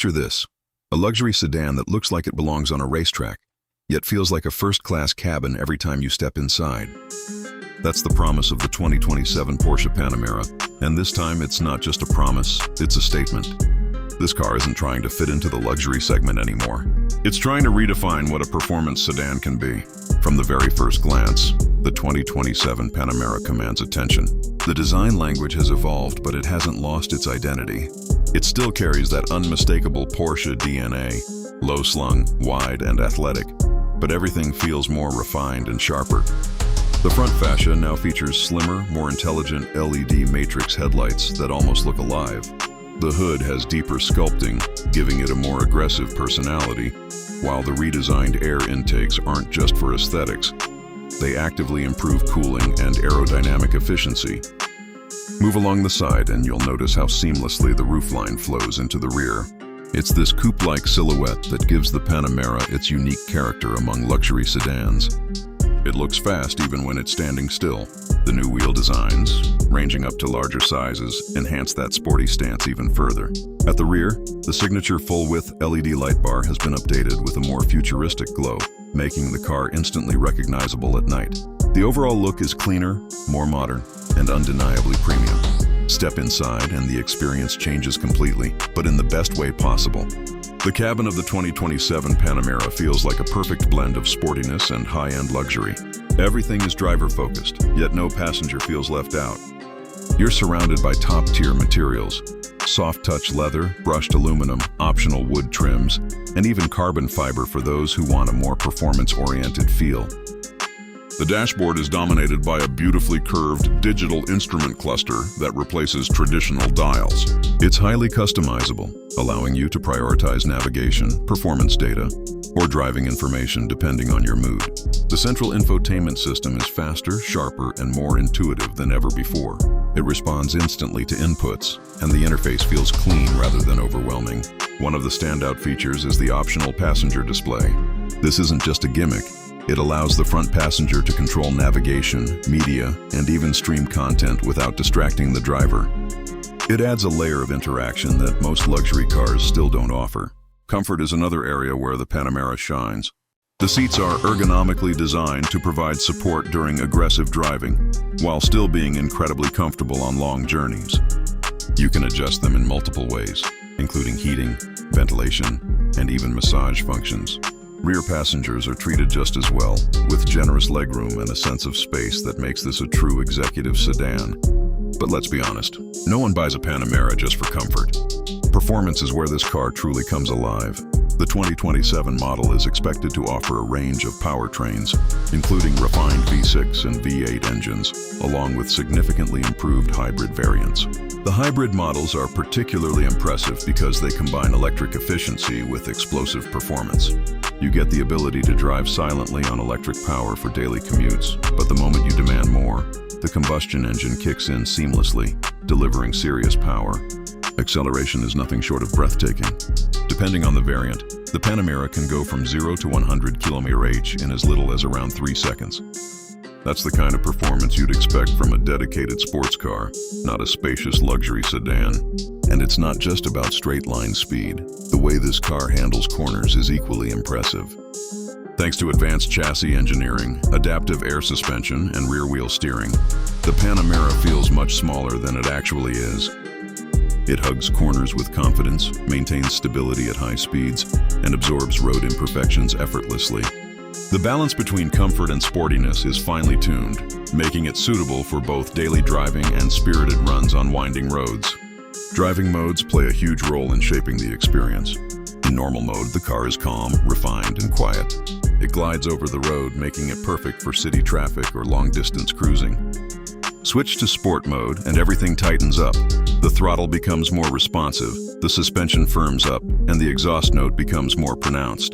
Picture this, a luxury sedan that looks like it belongs on a racetrack, yet feels like a first-class cabin every time you step inside. That's the promise of the 2027 Porsche Panamera, and this time it's not just a promise, it's a statement. This car isn't trying to fit into the luxury segment anymore. It's trying to redefine what a performance sedan can be. From the very first glance, the 2027 Panamera commands attention. The design language has evolved, but it hasn't lost its identity. It still carries that unmistakable Porsche DNA, low-slung, wide, and athletic, but everything feels more refined and sharper. The front fascia now features slimmer, more intelligent LED matrix headlights that almost look alive. The hood has deeper sculpting, giving it a more aggressive personality, while the redesigned air intakes aren't just for aesthetics. They actively improve cooling and aerodynamic efficiency. Move along the side and you'll notice how seamlessly the roofline flows into the rear. It's this coupe-like silhouette that gives the Panamera its unique character among luxury sedans. It looks fast even when it's standing still. The new wheel designs, ranging up to larger sizes, enhance that sporty stance even further. At the rear, the signature full-width LED light bar has been updated with a more futuristic glow, making the car instantly recognizable at night. The overall look is cleaner, more modern, and undeniably premium. Step inside and the experience changes completely, but in the best way possible. The cabin of the 2027 Panamera feels like a perfect blend of sportiness and high-end luxury. Everything is driver-focused, yet no passenger feels left out. You're surrounded by top-tier materials, soft-touch leather, brushed aluminum, optional wood trims, and even carbon fiber for those who want a more performance-oriented feel. The dashboard is dominated by a beautifully curved digital instrument cluster that replaces traditional dials. It's highly customizable, allowing you to prioritize navigation, performance data, or driving information depending on your mood. The central infotainment system is faster, sharper, and more intuitive than ever before. It responds instantly to inputs, and the interface feels clean rather than overwhelming. One of the standout features is the optional passenger display. This isn't just a gimmick. It allows the front passenger to control navigation, media, and even stream content without distracting the driver. It adds a layer of interaction that most luxury cars still don't offer. Comfort is another area where the Panamera shines. The seats are ergonomically designed to provide support during aggressive driving, while still being incredibly comfortable on long journeys. You can adjust them in multiple ways, including heating, ventilation, and even massage functions. Rear passengers are treated just as well, with generous legroom and a sense of space that makes this a true executive sedan. But let's be honest, no one buys a Panamera just for comfort. Performance is where this car truly comes alive. The 2027 model is expected to offer a range of powertrains, including refined V6 and V8 engines, along with significantly improved hybrid variants. The hybrid models are particularly impressive because they combine electric efficiency with explosive performance. You get the ability to drive silently on electric power for daily commutes, but the moment you demand more, the combustion engine kicks in seamlessly, delivering serious power. Acceleration is nothing short of breathtaking. Depending on the variant, the Panamera can go from 0 to 100 km/h in as little as around 3 seconds. That's the kind of performance you'd expect from a dedicated sports car, not a spacious luxury sedan. And it's not just about straight-line speed. The way this car handles corners is equally impressive. Thanks to advanced chassis engineering, adaptive air suspension, and rear-wheel steering, the Panamera feels much smaller than it actually is. It hugs corners with confidence, maintains stability at high speeds, and absorbs road imperfections effortlessly. The balance between comfort and sportiness is finely tuned, making it suitable for both daily driving and spirited runs on winding roads. Driving modes play a huge role in shaping the experience. In normal mode, the car is calm, refined, and quiet. It glides over the road, making it perfect for city traffic or long-distance cruising. Switch to sport mode and everything tightens up. The throttle becomes more responsive, the suspension firms up, and the exhaust note becomes more pronounced.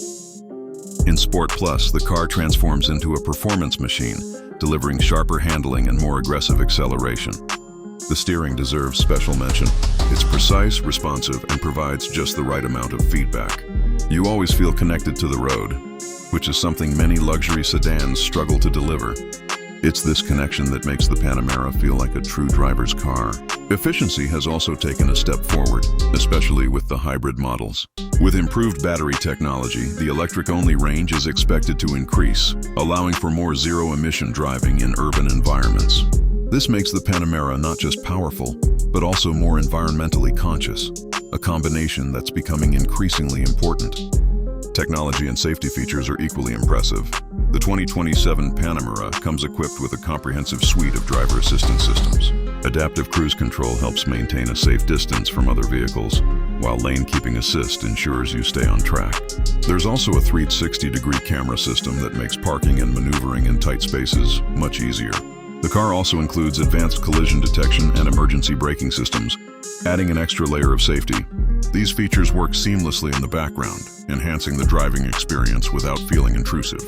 In Sport Plus, the car transforms into a performance machine, delivering sharper handling and more aggressive acceleration. The steering deserves special mention. It's precise, responsive, and provides just the right amount of feedback. You always feel connected to the road, which is something many luxury sedans struggle to deliver. It's this connection that makes the Panamera feel like a true driver's car. Efficiency has also taken a step forward, especially with the hybrid models. With improved battery technology, the electric-only range is expected to increase, allowing for more zero-emission driving in urban environments. This makes the Panamera not just powerful, but also more environmentally conscious, a combination that's becoming increasingly important. Technology and safety features are equally impressive. The 2027 Panamera comes equipped with a comprehensive suite of driver assistance systems. Adaptive cruise control helps maintain a safe distance from other vehicles, while lane keeping assist ensures you stay on track. There's also a 360-degree camera system that makes parking and maneuvering in tight spaces much easier. The car also includes advanced collision detection and emergency braking systems, adding an extra layer of safety. These features work seamlessly in the background, enhancing the driving experience without feeling intrusive.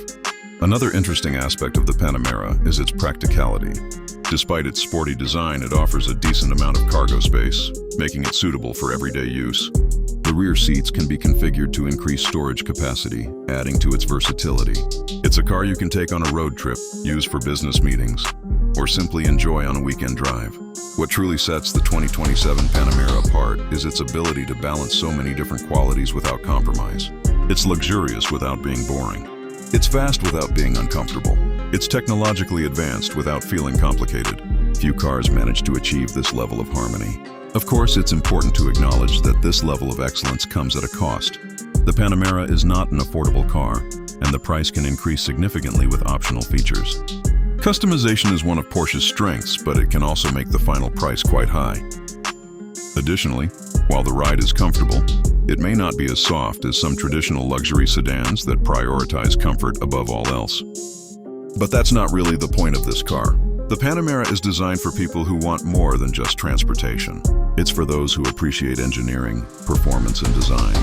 Another interesting aspect of the Panamera is its practicality. Despite its sporty design, it offers a decent amount of cargo space, making it suitable for everyday use. The rear seats can be configured to increase storage capacity, adding to its versatility. It's a car you can take on a road trip, use for business meetings, or simply enjoy on a weekend drive. What truly sets the 2027 Panamera apart is its ability to balance so many different qualities without compromise. It's luxurious without being boring. It's fast without being uncomfortable. It's technologically advanced without feeling complicated. Few cars manage to achieve this level of harmony. Of course, it's important to acknowledge that this level of excellence comes at a cost. The Panamera is not an affordable car, and the price can increase significantly with optional features. Customization is one of Porsche's strengths, but it can also make the final price quite high. Additionally, while the ride is comfortable, it may not be as soft as some traditional luxury sedans that prioritize comfort above all else. But that's not really the point of this car. The Panamera is designed for people who want more than just transportation. It's for those who appreciate engineering, performance, and design.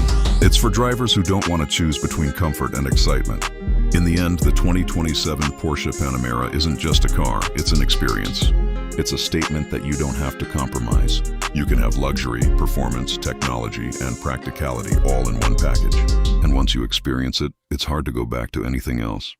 It's for drivers who don't want to choose between comfort and excitement. In the end, the 2027 Porsche Panamera isn't just a car, it's an experience. It's a statement that you don't have to compromise. You can have luxury, performance, technology, and practicality all in one package. And once you experience it, it's hard to go back to anything else.